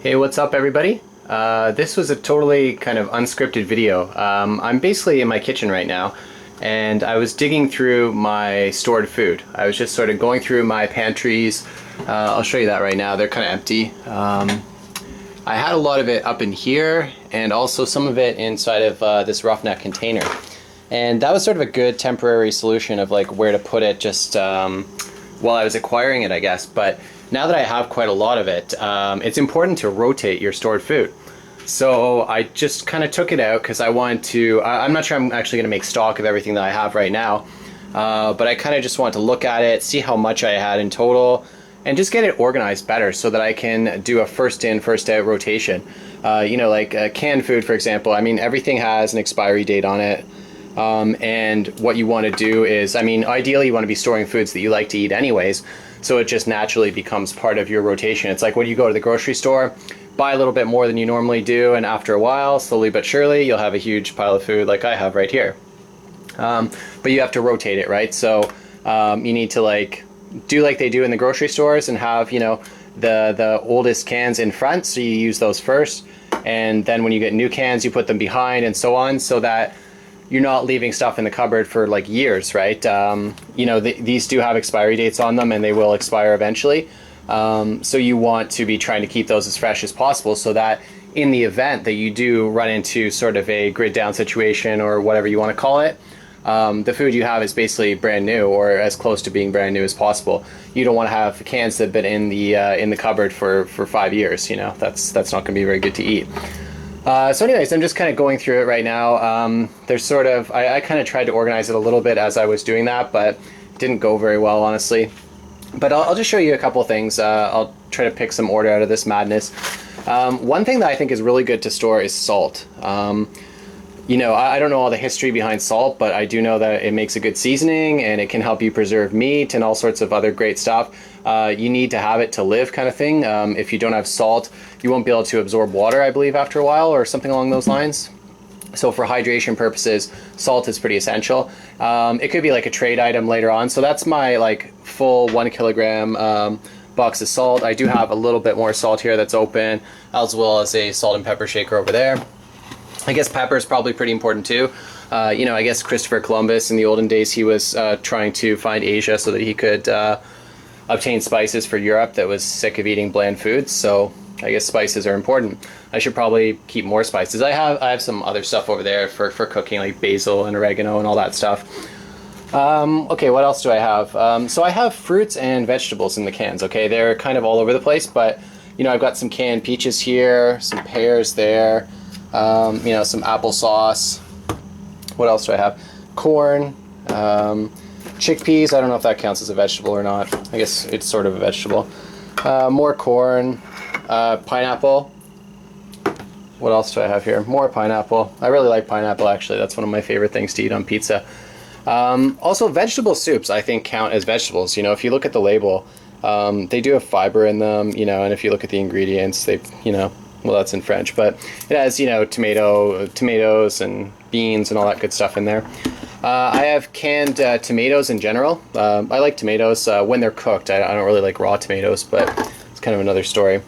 Hey, what's up everybody? This was a totally kind of unscripted video. I'm basically in my kitchen right now and I was digging through my stored food. I was just sort of going through my pantries. I'll show you that right now. They're kind of empty. I had a lot of it up in here and also some of it inside of this roughneck container. And that was sort of a good temporary solution of like where to put it just while I was acquiring it, I guess. But now that I have quite a lot of it, it's important to rotate your stored food. So I just kind of took it out because I wanted to, I'm not sure I'm actually going to make stock of everything that I have right now, but I kind of just wanted to look at it, see how much I had in total, and just get it organized better so that I can do a first in, first out rotation. You know, like canned food, for example, I mean, everything has an expiry date on it. And what you want to do is, I mean, ideally you want to be storing foods that you like to eat anyways, so it just naturally becomes part of your rotation. It's like when you go to the grocery store, buy a little bit more than you normally do, and after a while, slowly but surely, you'll have a huge pile of food like I have right here. But you have to rotate it, right? So you need to like do like they do in the grocery stores and have, you know, the oldest cans in front, so you use those first, and then when you get new cans, you put them behind and so on, so that you're not leaving stuff in the cupboard for like years, right? You know, these do have expiry dates on them and they will expire eventually. So you want to be trying to keep those as fresh as possible so that in the event that you do run into sort of a grid down situation or whatever you want to call it, the food you have is basically brand new or as close to being brand new as possible. You don't want to have cans that have been in the cupboard for 5 years, you know, that's not going to be very good to eat. So anyways, I'm just kind of going through it right now. There's sort of, I kind of tried to organize it a little bit as I was doing that, but it didn't go very well, honestly. But I'll just show you a couple of things. I'll try to pick some order out of this madness. One thing that I think is really good to store is salt. You know, I don't know all the history behind salt, but I do know that it makes a good seasoning and it can help you preserve meat and all sorts of other great stuff. You need to have it to live kind of thing. If you don't have salt, you won't be able to absorb water, I believe, after a while or something along those lines. So for hydration purposes, salt is pretty essential. It could be like a trade item later on. So that's my like full 1 kilogram box of salt. I do have a little bit more salt here that's open, as well as a salt and pepper shaker over there. I guess pepper is probably pretty important too. You know, I guess Christopher Columbus in the olden days, he was trying to find Asia so that he could obtain spices for Europe that was sick of eating bland foods. So I guess spices are important. I should probably keep more spices. I have some other stuff over there for cooking, like basil and oregano and all that stuff. Okay, what else do I have? So I have fruits and vegetables in the cans, okay? They're kind of all over the place, but you know, I've got some canned peaches here, some pears there, you know, some applesauce. What else do I have? Corn, chickpeas. I don't know if that counts as a vegetable or not. I guess it's sort of a vegetable. More corn, pineapple. What else do I have here? More pineapple. I really like pineapple, actually. That's one of my favorite things to eat on pizza. Also, vegetable soups, I think, count as vegetables. You know, if you look at the label, they do have fiber in them, you know, and if you look at the ingredients, they, you know, well, that's in French, but it has, you know, tomatoes and beans and all that good stuff in there. I have canned tomatoes in general. I like tomatoes when they're cooked. I don't really like raw tomatoes, but it's kind of another story.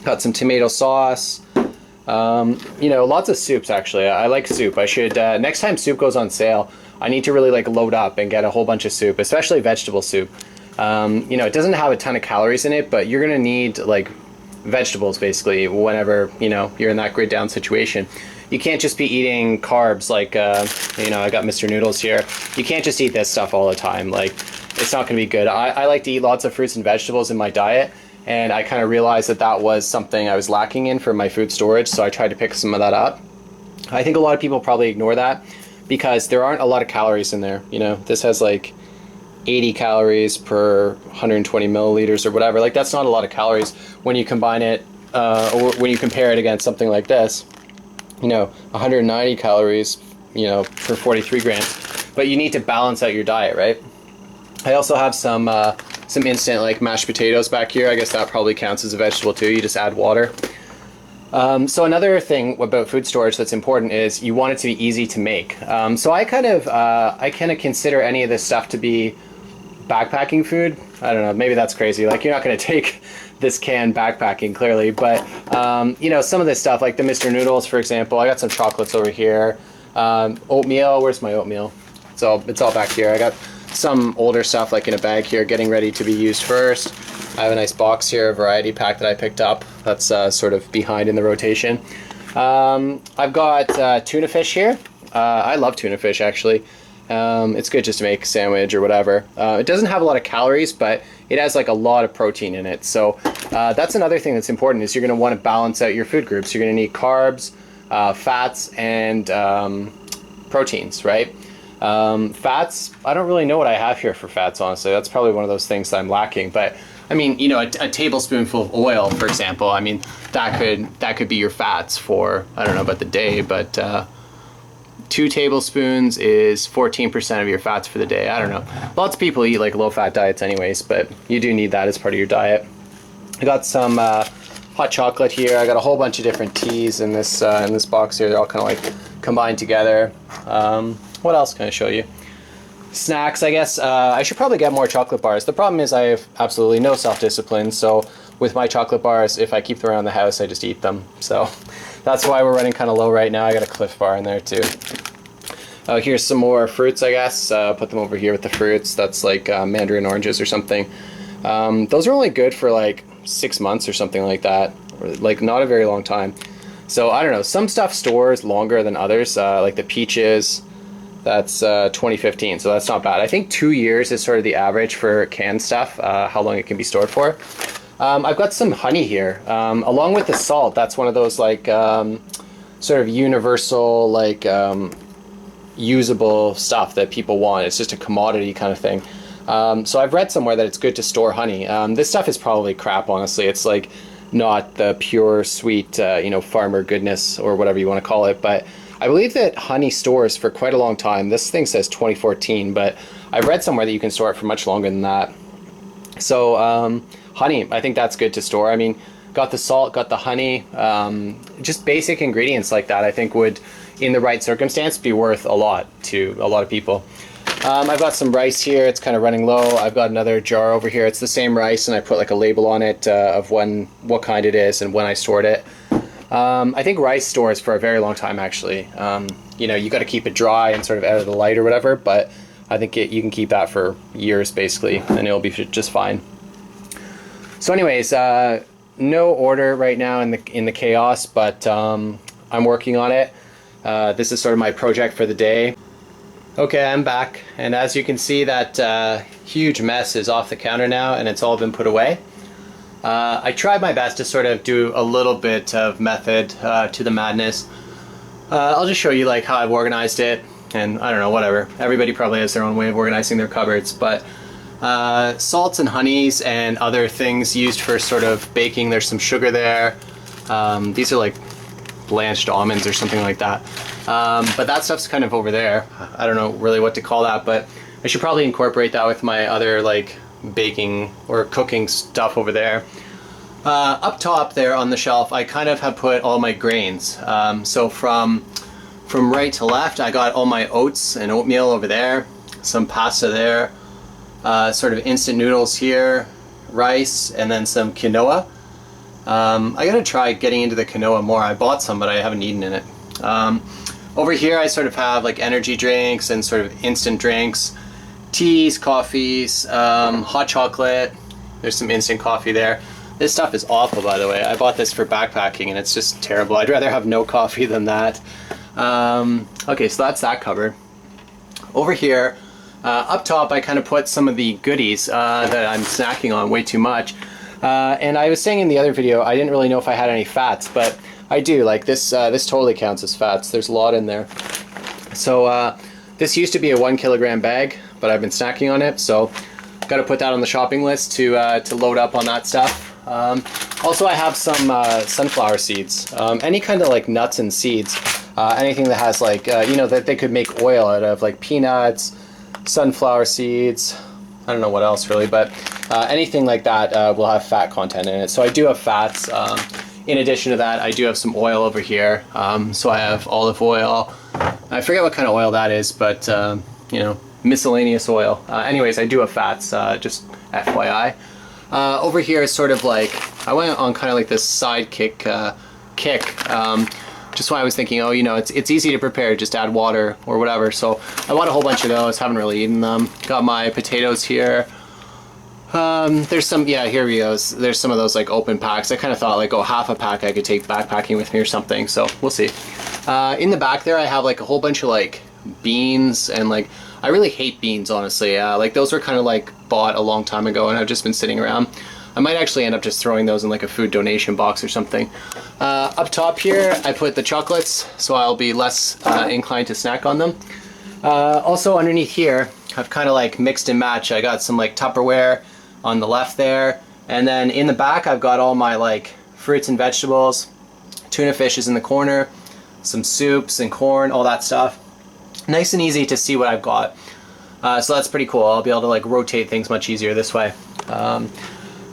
Got some tomato sauce. You know, lots of soups, actually. I like soup. I should, next time soup goes on sale, I need to really like load up and get a whole bunch of soup, especially vegetable soup. You know, it doesn't have a ton of calories in it, but you're gonna need like vegetables basically whenever, you know, you're in that grid down situation. You can't just be eating carbs like, you know, I got Mr. Noodles here. You can't just eat this stuff all the time. Like, it's not gonna be good. I like to eat lots of fruits and vegetables in my diet, and I kind of realized that that was something I was lacking in for my food storage, so I tried to pick some of that up. I think a lot of people probably ignore that because there aren't a lot of calories in there. You know, this has like 80 calories per 120 milliliters or whatever. Like, that's not a lot of calories when you combine it, or when you compare it against something like this. You know, 190 calories, you know, for 43 grams. But you need to balance out your diet, right? I also have some instant like mashed potatoes back here. I guess that probably counts as a vegetable too. You just add water. So another thing about food storage that's important is you want it to be easy to make. So I kind of consider any of this stuff to be backpacking food. I don't know, maybe that's crazy. Like, you're not going to take this can backpacking, clearly, but you know, some of this stuff, like the Mr. Noodles, for example. I got some chocolates over here. Oatmeal, where's my oatmeal? It's all back here. I got some older stuff like in a bag here, getting ready to be used first. I have a nice box here, a variety pack that I picked up. That's sort of behind in the rotation. I've got tuna fish here. I love tuna fish, actually. It's good just to make a sandwich or whatever. It doesn't have a lot of calories, but it has like a lot of protein in it. So that's another thing that's important, is you're going to want to balance out your food groups. You're going to need carbs, fats, and proteins, right? Fats, I don't really know what I have here for fats, honestly. That's probably one of those things that I'm lacking. But I mean, you know, a tablespoonful of oil, for example, I mean, that could be your fats for, I don't know about the day, but 2 tablespoons is 14% of your fats for the day. I don't know. Lots of people eat like low-fat diets anyways, but you do need that as part of your diet. I got some hot chocolate here. I got a whole bunch of different teas in this box here. They're all kind of like combined together. What else can I show you? Snacks, I guess. I should probably get more chocolate bars. The problem is I have absolutely no self-discipline, so with my chocolate bars, if I keep them around the house, I just eat them. So that's why we're running kind of low right now. I got a Cliff Bar in there too. Here's some more fruits, I guess. Put them over here with the fruits. That's like mandarin oranges or something. Those are only good for like 6 months or something like that, or like not a very long time. So I don't know, some stuff stores longer than others, like the peaches. That's 2015, so that's not bad. I think 2 years is sort of the average for canned stuff, how long it can be stored for. I've got some honey here, along with the salt. That's one of those like sort of universal, like usable stuff that people want. It's just a commodity kind of thing. So I've read somewhere that it's good to store honey. This stuff is probably crap, honestly. It's like not the pure, sweet, you know, farmer goodness or whatever you want to call it, but I believe that honey stores for quite a long time. This thing says 2014, but I've read somewhere that you can store it for much longer than that. So honey, I think that's good to store. I mean, got the salt, got the honey, just basic ingredients like that I think would, in the right circumstance, be worth a lot to a lot of people. I've got some rice here. It's kind of running low. I've got another jar over here. It's the same rice, and I put like a label on it of what kind it is and when I stored it. I think rice stores for a very long time, actually. You know, you got to keep it dry and sort of out of the light or whatever, but I think you can keep that for years, basically, and it'll be just fine. So anyways, no order right now in the chaos, but I'm working on it. This is sort of my project for the day. Okay, I'm back, and as you can see, that huge mess is off the counter now, and it's all been put away. I tried my best to sort of do a little bit of method to the madness. I'll just show you like how I've organized it, and I don't know, whatever. Everybody probably has their own way of organizing their cupboards, but salts and honeys and other things used for sort of baking. There's some sugar there. These are like blanched almonds or something like that. But that stuff's kind of over there. I don't know really what to call that, but I should probably incorporate that with my other like baking or cooking stuff over there. Up top there on the shelf, I kind of have put all my grains. So from right to left, I got all my oats and oatmeal over there, some pasta there, sort of instant noodles here, rice, and then some quinoa. I gotta try getting into the quinoa more. I bought some, but I haven't eaten in it. Over here, I sort of have like energy drinks and sort of instant drinks, teas, coffees, hot chocolate. There's some instant coffee there. This stuff is awful, by the way. I bought this for backpacking and it's just terrible. I'd rather have no coffee than that. Okay, so that's that covered. Over here, up top, I kind of put some of the goodies that I'm snacking on way too much. And I was saying in the other video, I didn't really know if I had any fats, but I do. Like this, this totally counts as fats. There's a lot in there. So this used to be a 1 kilogram bag, but I've been snacking on it, so got to put that on the shopping list to load up on that stuff. Also, I have some sunflower seeds. Any kind of like nuts and seeds. Anything that has like, you know, that they could make oil out of, like peanuts, sunflower seeds. I don't know what else really, but anything like that will have fat content in it. So I do have fats. In addition to that, I do have some oil over here. So I have olive oil. I forget what kind of oil that is, but you know, miscellaneous oil. Anyways, I do have fats, just FYI. Over here is sort of like, I went on kind of like this sidekick kick. Just why I was thinking, oh, you know, it's easy to prepare, just add water or whatever. So I bought a whole bunch of those, haven't really eaten them. Got my potatoes here. There's some, yeah, here we go. There's some of those like open packs. I kind of thought like, oh, half a pack I could take backpacking with me or something. So we'll see. In the back there, I have like a whole bunch of like beans, and like, I really hate beans, honestly. Like those were kind of like bought a long time ago and I've just been sitting around. I might actually end up just throwing those in like a food donation box or something. Up top here, I put the chocolates, so I'll be less inclined to snack on them. Also underneath here, I've kind of like mixed and matched. I got some like Tupperware on the left there, and then in the back I've got all my like fruits and vegetables. Tuna fish is in the corner, some soups and corn, all that stuff. Nice and easy to see what I've got. So that's pretty cool. I'll be able to like rotate things much easier this way.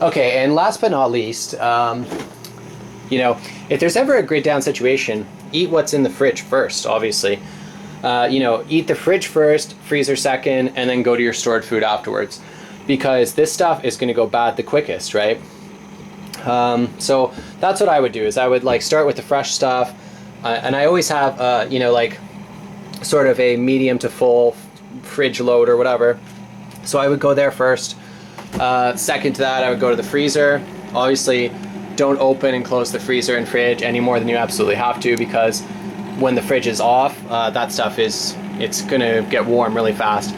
Okay, and last but not least, you know, if there's ever a grid down situation, eat what's in the fridge first, obviously. You know, eat the fridge first, freezer second, and then go to your stored food afterwards. Because this stuff is going to go bad the quickest, right? So that's what I would do, is I would like start with the fresh stuff, and I always have, you know, like sort of a medium to full fridge load or whatever. So I would go there first. Second to that, I would go to the freezer. Obviously, don't open and close the freezer and fridge any more than you absolutely have to, because when the fridge is off, that stuff it's gonna get warm really fast.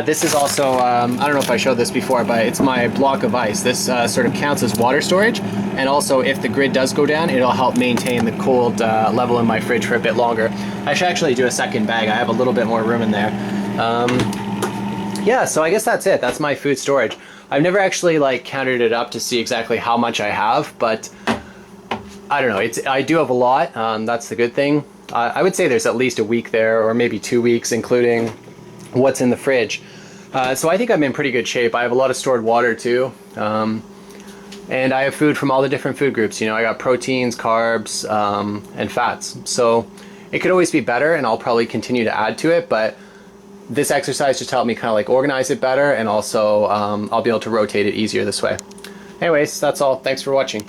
This is also, I don't know if I showed this before, but it's my block of ice. This sort of counts as water storage, and also if the grid does go down, it'll help maintain the cold level in my fridge for a bit longer. I should actually do a second bag. I have a little bit more room in there. Yeah, so I guess that's it. That's my food storage. I've never actually like counted it up to see exactly how much I have, but I don't know. I do have a lot. That's the good thing. I would say there's at least a week there, or maybe 2 weeks, including what's in the fridge. So I think I'm in pretty good shape. I have a lot of stored water too. And I have food from all the different food groups. You know, I got proteins, carbs, and fats. So it could always be better, and I'll probably continue to add to it, but this exercise just helped me kind of like organize it better, and also I'll be able to rotate it easier this way. Anyways, that's all. Thanks for watching.